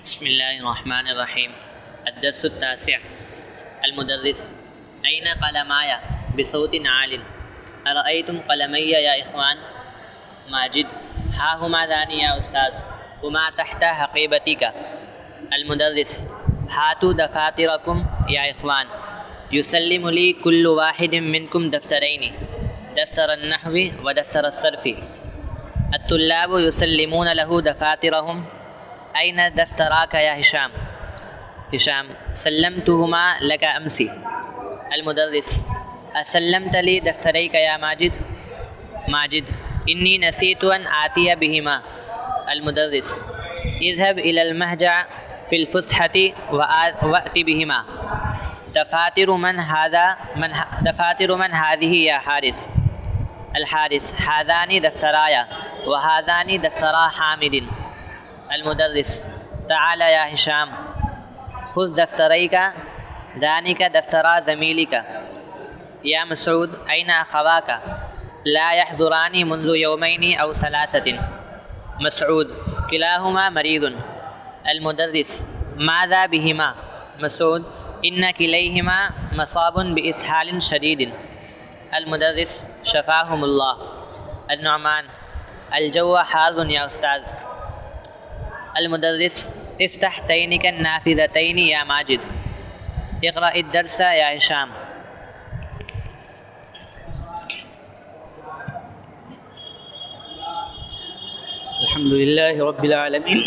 بسم الله الرحمن الرحيم. الدرس التاسع. المدرس: أين قلماي؟ بصوت عال. أرأيتم قلمي يا إخوان؟ ماجد: ها هما ذان يا أستاذ، هما تحت حقيبتك. المدرس: هاتوا دفاتركم يا إخوان. يسلم لي كل واحد منكم دفترين، دفتر النحو ودفتر الصرف. الطلاب يسلمون له دفاترهم. أين دفتراك يا هشام؟ هشام: سلمتهما لك أمس. المدرس: أسلمت لي دفتريك يا ماجد؟ ماجد: إني نسيت أن آتي بهما. المدرس: اذهب إلى المهجع في الفسحة وأت بهما. دفاتر من هذه يا حارس؟ الحارس: هذان دفتراي وهذان دفترا حامد. المدرس: تعال يا هشام، خذ دفتريك، ذلك دفترا زميلك. يا مسعود: أين أخواك؟ لا يحضران منذ يومين أو ثلاثة. مسعود: كلاهما مريض. المدرس: ماذا بهما؟ مسعود: إن كليهما مصاب بإسهال شديد. المدرس: شفاهم الله. النعمان: الجو حار يا أستاذ. المدرس: افتح تينك النافذتين يا ماجد. اقرأ الدرس يا هشام. الحمد لله رب العالمين،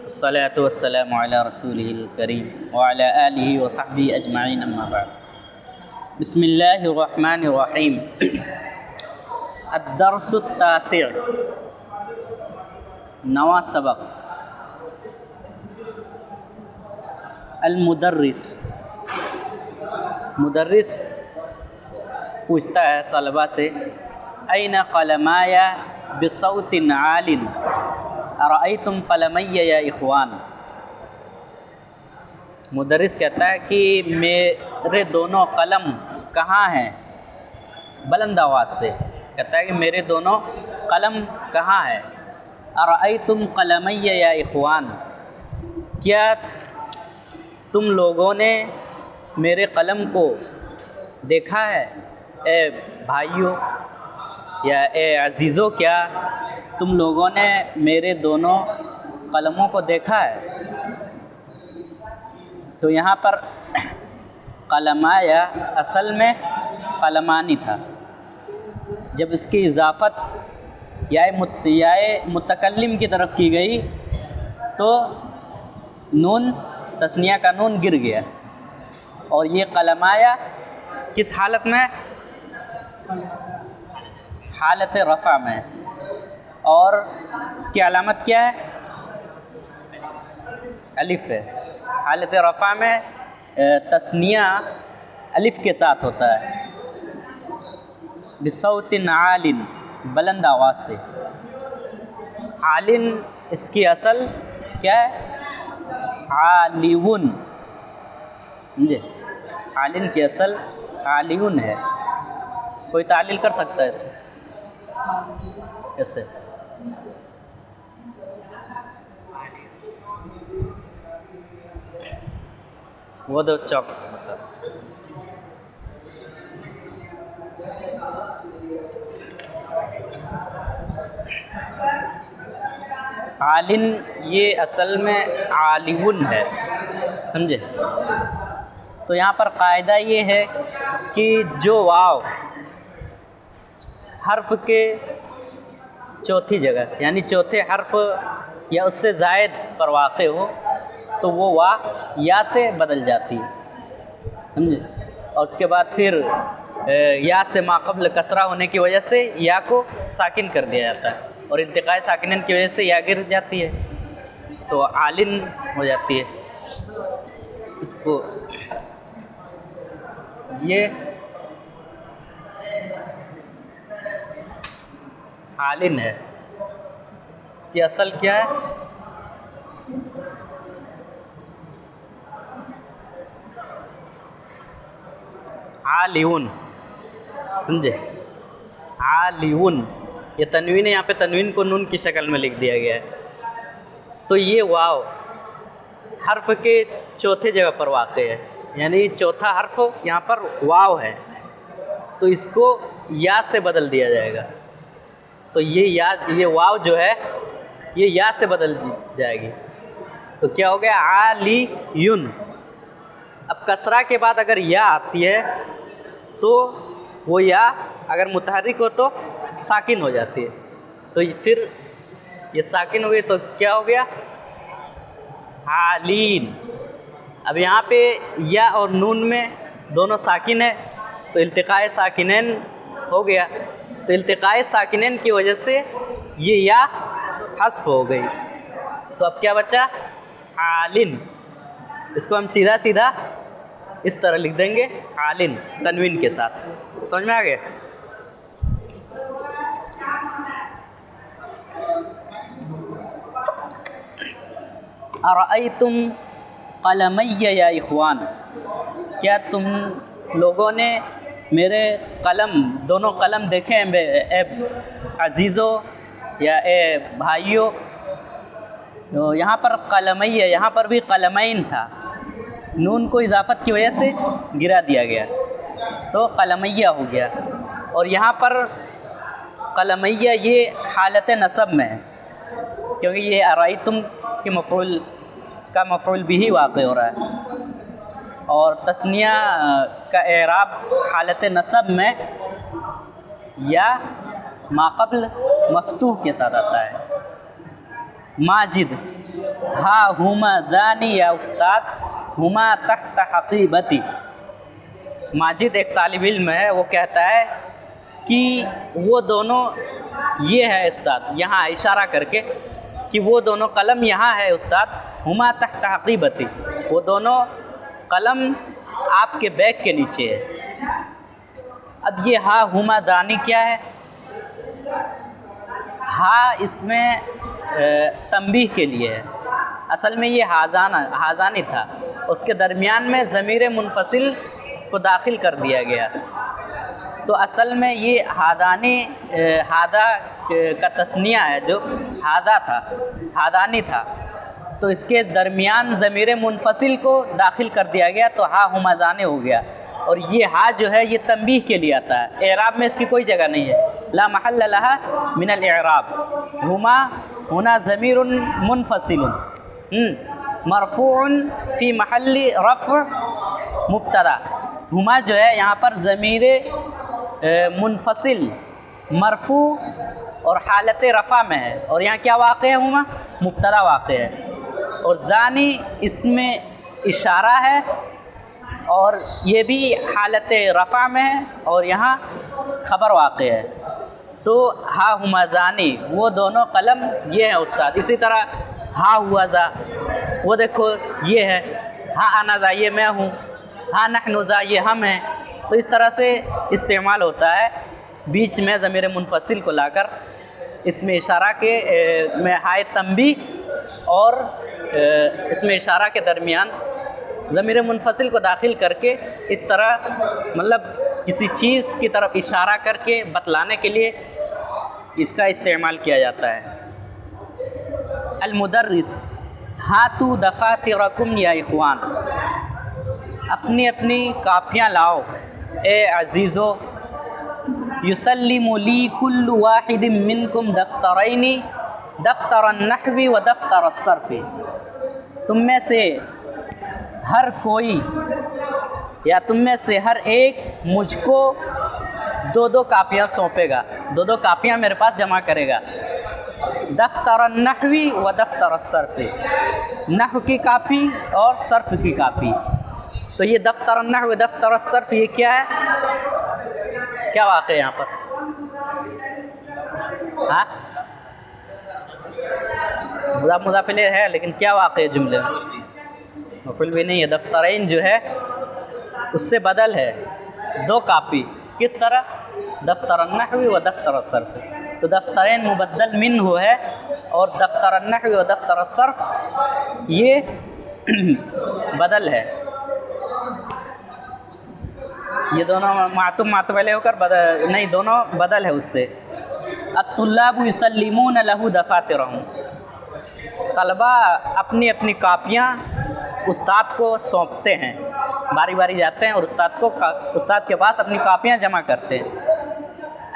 والصلاة والسلام على رسوله الكريم وعلى آله وصحبه أجمعين، أما بعد. بسم الله الرحمن الرحيم. الدرس التاسع، نواں سبق. المدرس، مدرس پوچھتا ہے طلبہ سے، أين قلماي بصوت عال أرأيتم قلمي يا إخوان. مدرس کہتا ہے کہ میرے دونوں قلم کہاں ہیں؟ بلند آواز سے کہتا ہے کہ میرے دونوں قلم کہاں ہیں؟ أرأيتم قلمي يا إخوان، کیا تم لوگوں نے میرے قلم کو دیکھا ہے؟ اے بھائیوں یا اے عزیزو، کیا تم لوگوں نے میرے دونوں قلموں کو دیکھا ہے؟ تو یہاں پر قلمایا اصل میں قلمانی تھا. جب اس کی اضافت یا متکلم کی طرف کی گئی تو نون، تثنیہ کا نون گر گیا، اور یہ قلمایا کس حالت میں؟ حالت رفع میں. اور اس کی علامت کیا ہے؟ الف ہے. حالت رفع میں تثنیہ الف کے ساتھ ہوتا ہے. بصوت عال، بلند آواز سے. عالن اس کی اصل کیا ہے؟ عالیون. سمجھے؟ عالن کی اصل عالیون ہے. کوئی تعلیل کر سکتا ہے اس کو؟ کیسے؟ وہ دو چوک عالن، یہ اصل میں عالیون ہے. سمجھے؟ تو یہاں پر قاعدہ یہ ہے کہ جو واو حرف کے چوتھی جگہ یعنی چوتھے حرف یا اس سے زائد پر واقع ہو تو وہ وا یا سے بدل جاتی ہے. سمجھے؟ اور اس کے بعد پھر یا سے ما قبل کسرہ ہونے کی وجہ سے یا کو ساکن کر دیا جاتا ہے، اور التقاء ساکنین کی وجہ سے یا گر جاتی ہے تو عالن ہو جاتی ہے. اس کو یہ عالن ہے. اس کی اصل کیا ہے؟ عالیون. سمجھے؟ عالیون. یہ تنوین ہے، یہاں پہ تنوین کو نون کی شکل میں لکھ دیا گیا ہے. تو یہ واو حرف کے چوتھے جگہ پر واقع ہے، یعنی چوتھا حرف یہاں پر واو ہے، تو اس کو یا سے بدل دیا جائے گا. تو یہ واو جو ہے یہ یا سے بدل دی جائے گی. تو کیا ہو گیا؟ عالیٌ. اب کسرہ کے بعد اگر یا آتی ہے تو وہ یا اگر متحرک ہو تو ساکن ہو جاتی ہے. تو پھر یہ ساکن ہو گئی تو کیا ہو گیا؟ عالین. اب یہاں پہ یا اور نون میں دونوں ساکن ہے تو التقاء ساکنین ہو گیا. تو التقاء ساکنین کی وجہ سے یہ یا حذف ہو گئی. تو اب کیا بچا؟ عالن. اس کو ہم سیدھا سیدھا اس طرح لکھ دیں گے عالن تنوین کے ساتھ. سمجھ میں آ گیا؟ ارأیتم قلمی یا اخوان، کیا تم لوگوں نے میرے قلم، دونوں قلم دیکھے ہیں اے عزیزو یا اے بھائیو؟ تو یہاں پر قلمی ہے، یہاں پر بھی قلمین تھا، نون کو اضافت کی وجہ سے گرا دیا گیا تو قلمیہ ہو گیا. اور یہاں پر قلمیہ یہ حالت نصب میں ہے کیونکہ یہ ارأیتم کے مفعول کا مفعول بھی واقع ہو رہا ہے. اور تثنیہ کا اعراب حالت نصب میں یا ما قبل مفتوح کے ساتھ آتا ہے. ماجد، ہا ہما ذانی یا استاد، ہما تحت حقیبتی. ماجد ایک طالب علم ہے، وہ کہتا ہے کہ وہ دونوں یہ ہے استاد، یہاں اشارہ کر کے کہ وہ دونوں قلم یہاں ہے استاد، ہما تحت حقیبتی، وہ دونوں قلم آپ کے بیگ کے نیچے ہے. اب یہ ہا ہما دانی کیا ہے؟ ہا اس میں تنبیہ کے لیے ہے، اصل میں یہ ہاذانی تھا، اس کے درمیان میں ضمیر منفصل کو داخل کر دیا گیا. تو اصل میں یہ ہادہ کا تثنیہ ہے جو ہادہ تھا، ہادانی تھا، تو اس کے درمیان ضمیر منفصل کو داخل کر دیا گیا تو ہا ہما ذانی ہو گیا. اور یہ ہا جو ہے یہ تنبیہ کے لیے آتا ہے، اعراب میں اس کی کوئی جگہ نہیں ہے. لا محل لها من الاعراب. ہما ہونا ضمیر منفصل مرفوع فی محل رفع مبتدا. ہما جو ہے یہاں پر ضمیر منفصل مرفوع اور حالت رفع میں ہے، اور یہاں کیا واقع ہے؟ ہما مبتدا واقع ہے. اور ذانی اس میں اشارہ ہے اور یہ بھی حالت رفع میں ہے اور یہاں خبر واقع ہے. تو ہا ہما ذانی، وہ دونوں قلم یہ ہے استاد. اسی طرح ہا ہوا ذا، وہ دیکھو یہ ہے. ہا انا ذا، یہ میں ہوں. ہا نحن ذا، یہ ہم ہیں. تو اس طرح سے استعمال ہوتا ہے بیچ میں ضمیر منفصل کو لا کر اس میں اشارہ کے میں ہائے تنبیہ اور اس میں اشارہ کے درمیان ضمیر منفصل کو داخل کر کے اس طرح مطلب کسی چیز کی طرف اشارہ کر کے بتلانے کے لیے اس کا استعمال کیا جاتا ہے. المدرس، ہاتو دفاترکم یا اخوان، اپنی اپنی کاپیاں لاؤ اے عزیزو. یسلم لی کل واحد منکم دفترین، دفتر النحو و دفتر الصرف. تم میں سے ہر کوئی یا تم میں سے ہر ایک مجھ کو دو کاپیاں سونپے گا، دو کاپیاں میرے پاس جمع کرے گا. دفتر النحو و دفتر الصرف، نحو کی کاپی اور صرف کی کاپی. تو یہ دفتر النحو و دفتر الصرف یہ کیا ہے؟ کیا واقع ہے یہاں پر؟ ہاں مضاف الیہ ہے لیکن کیا واقع ہے جملے میں؟ مفعول بھی نہیں ہے. دفترین جو ہے اس سے بدل ہے دو کاپی. کس طرح؟ دفتر النحو و دفتر الصرف. تو دفترین مبدل منہ ہے اور دفتر النحو و دفتر الصرف یہ بدل ہے. یہ دونوں معطوف علیہ ہو کر بدل نہیں، دونوں بدل ہے اس سے. الطلاب یسلمون له دفاترهم، طلبہ اپنی اپنی کاپیاں استاد کو سونپتے ہیں، باری باری جاتے ہیں اور استاد کے پاس اپنی کاپیاں جمع کرتے ہیں۔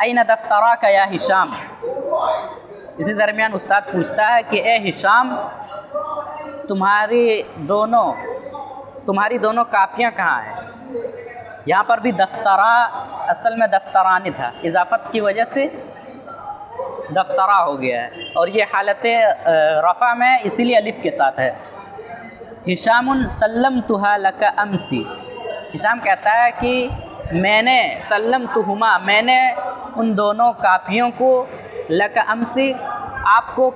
این دفتراک یا ہشام، اسی درمیان استاد پوچھتا ہے کہ اے ہشام تمہاری دونوں کاپیاں کہاں ہیں؟ یہاں پر بھی دفترا اصل میں دفترانی تھا، اضافت کی وجہ سے دفترا ہو گیا ہے، اور یہ حالت رفع میں اسی لیے الف کے ساتھ ہے۔ ہشام سلمتها لک امسی، ہشام کہتا ہے کہ میں نے سلمتہما، میں نے ان دونوں کاپیوں کو لک امسی، آپ کو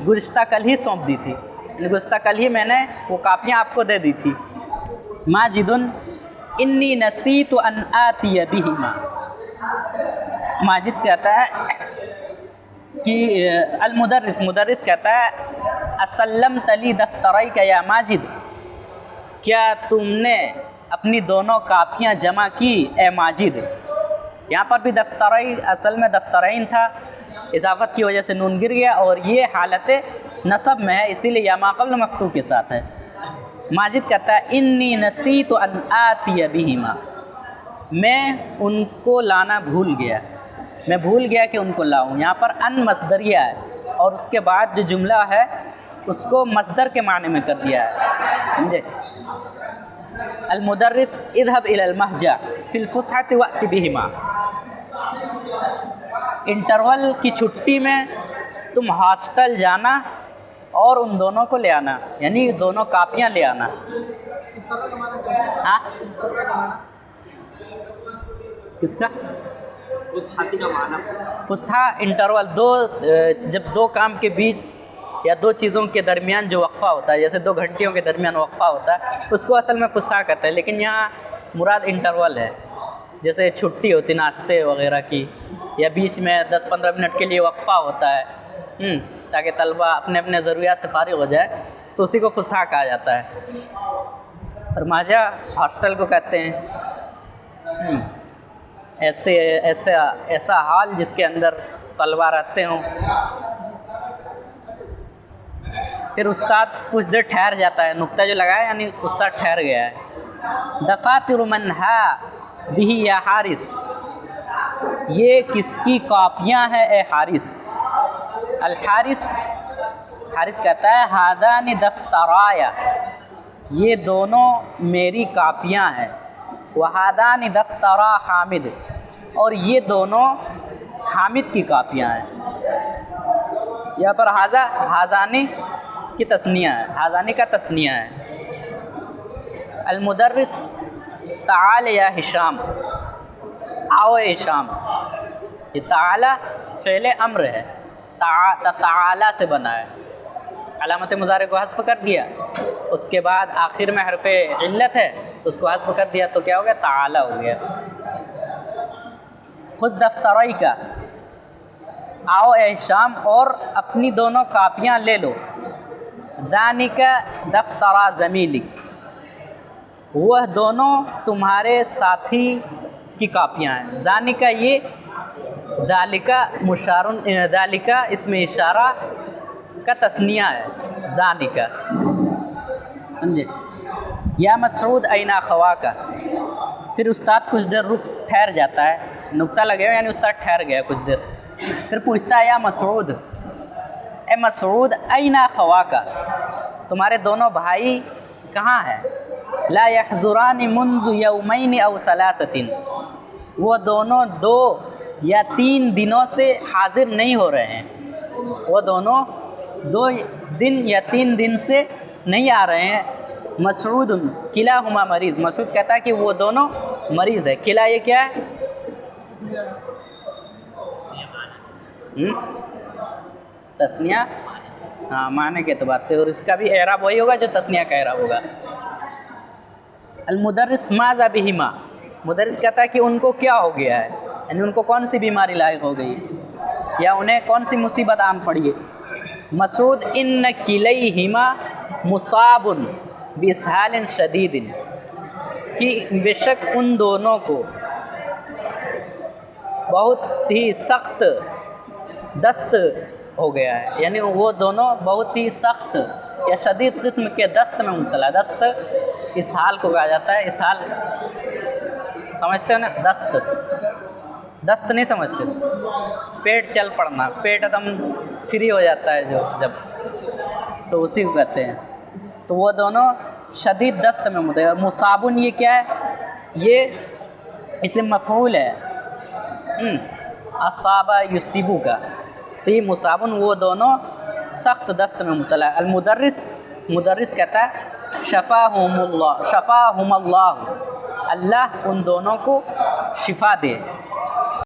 گزشتہ کل ہی سونپ دی تھی، گزشتہ کل ہی میں نے وہ کاپیاں آپ کو دے دی تھی۔ ماجد انی نسیت ان آتی بہما، ماجد کہتا ہے کہ مدرس کہتا ہے اسلمت لی دفتریک یا ماجد، کیا تم نے اپنی دونوں کاپیاں جمع کی اے ماجد؟ یہاں پر بھی دفترائی اصل میں دفترین تھا، اضافت کی وجہ سے نون گر گیا، اور یہ حالت نصب میں ہے، اسی لیے یا ما قبل مفتوح کے ساتھ ہے۔ ماجد کہتا ہے انی نسیت ان آتی بہما، میں ان کو لانا بھول گیا، میں بھول گیا کہ ان کو لاؤں۔ یہاں پر ان مصدریہ ہے، اور اس کے بعد جو جملہ ہے اس کو مصدر کے معنی میں کر دیا ہے، سمجھے؟ المدرس اذهب الى المهجع فی الفسحة وأت بہما، انٹرول کی چھٹی میں تم ہاسٹل جانا اور ان دونوں کو لے آنا، یعنی دونوں کاپیاں لے آنا۔ ہاں کس کا؟ فسحہ انٹرول، جب دو کام کے بیچ یا دو چیزوں کے درمیان جو وقفہ ہوتا ہے، جیسے 2 گھنٹیوں کے درمیان وقفہ ہوتا ہے، اس کو اصل میں فسحہ کہتے ہیں، لیکن یہاں مراد انٹرول ہے، جیسے چھٹی ہوتی ناشتے وغیرہ کی، یا بیچ میں 10-15 منٹ کے لیے وقفہ ہوتا ہے، تاکہ طلبہ اپنے اپنے ضروریات سے فارغ ہو جائے، تو اسی کو فسحہ کہا جاتا ہے۔ اور ماجا ہاسٹل کو کہتے ہیں ایسا حال جس کے اندر طلبہ رہتے ہوں۔ پھر استاد کچھ دیر ٹھہر جاتا ہے، نقطہ جو لگایا یعنی استاد ٹھہر گیا ہے۔ دفاتر من هذه یا حارث، یہ کس کی کاپیاں ہیں اے حارث؟ حارث کہتا ہے ہادان دفترایا، یہ دونوں میری کاپیاں ہیں، وہادان دفترا حامد، اور یہ دونوں حامد کی کاپیاں ہیں۔ یہاں پر ہازانی کی تثنیہ ہے، ہازانی کا تثنیہ ہے۔ المدرس تعال یا ہشام، آؤ اے ہشام، یہ تعالی فعل امر ہے، تعالی سے بنا ہے، علامت مضارع کو حذف کر دیا، اس کے بعد آخر میں حرف علت ہے، اس کو حذف کر دیا تو کیا ہو گیا؟ تعالی ہو گیا۔ خذ دفتریک، آؤ اے ہشام اور اپنی دونوں کاپیاں لے لو۔ ذانک دفترا زمیلک، وہ دونوں تمہارے ساتھی کی کاپیاں ہیں۔ ذانک یہ ذالک اس میں اشارہ کا تثنیہ ہے، ذانک، سمجھے؟ یا مسعود این اخواک، پھر استاد کچھ دیر ٹھہر جاتا ہے، نقطہ لگے ہوئے یعنی استاد ٹھہر گیا کچھ دیر، پھر پوچھتا ہے یا مسعود، اے مسعود این اخواک، تمہارے دونوں بھائی کہاں ہیں؟ لا یحضران منذ یومین او ثلاثۃ، وہ دونوں 2 یا 3 دنوں سے حاضر نہیں ہو رہے ہیں، وہ دونوں 2 دن یا 3 دن سے نہیں آ رہے ہیں۔ مسعود کلاہما مریض، مسعود کہتا ہے کہ وہ دونوں مریض ہے۔ کلا یہ کیا ہے؟ تثنیہ، ہاں معنی کے اعتبار سے، اور اس کا بھی اعراب وہی ہوگا جو تثنیہ کا اعراب ہوگا۔ المدرس ماذا بہما، مدرس کہتا ہے کہ ان کو کیا ہو گیا ہے، یعنی ان کو کون سی بیماری لاحق ہو گئی یا انہیں کون سی مصیبت آن پڑی ہے۔ مسعود ان کلیہما مصاب باسہال شدید، کہ بے شک ان دونوں کو بہت ہی سخت دست ہو گیا ہے، یعنی وہ دونوں بہت ہی سخت یا شدید قسم کے دست میں مبتلا ہے۔ دست اس حال کو کہا جاتا ہے، اس حال سمجھتے ہو نا؟ دست نہیں سمجھتے؟ پیٹ چل پڑنا، پیٹ ایک دم فری ہو جاتا ہے جب تو اسی کو کہتے ہیں۔ تو وہ دونوں شدید دست میں مبتلا ہے۔ مصابن یہ کیا ہے؟ یہ اسم مفعول ہے، اصابہ یصیبو کا، تو یہ مصابن وہ دونوں سخت دست میں مبتلا ہے۔ مدرس کہتا ہے شفاہم اللہ، اللہ ان دونوں کو شفا دے۔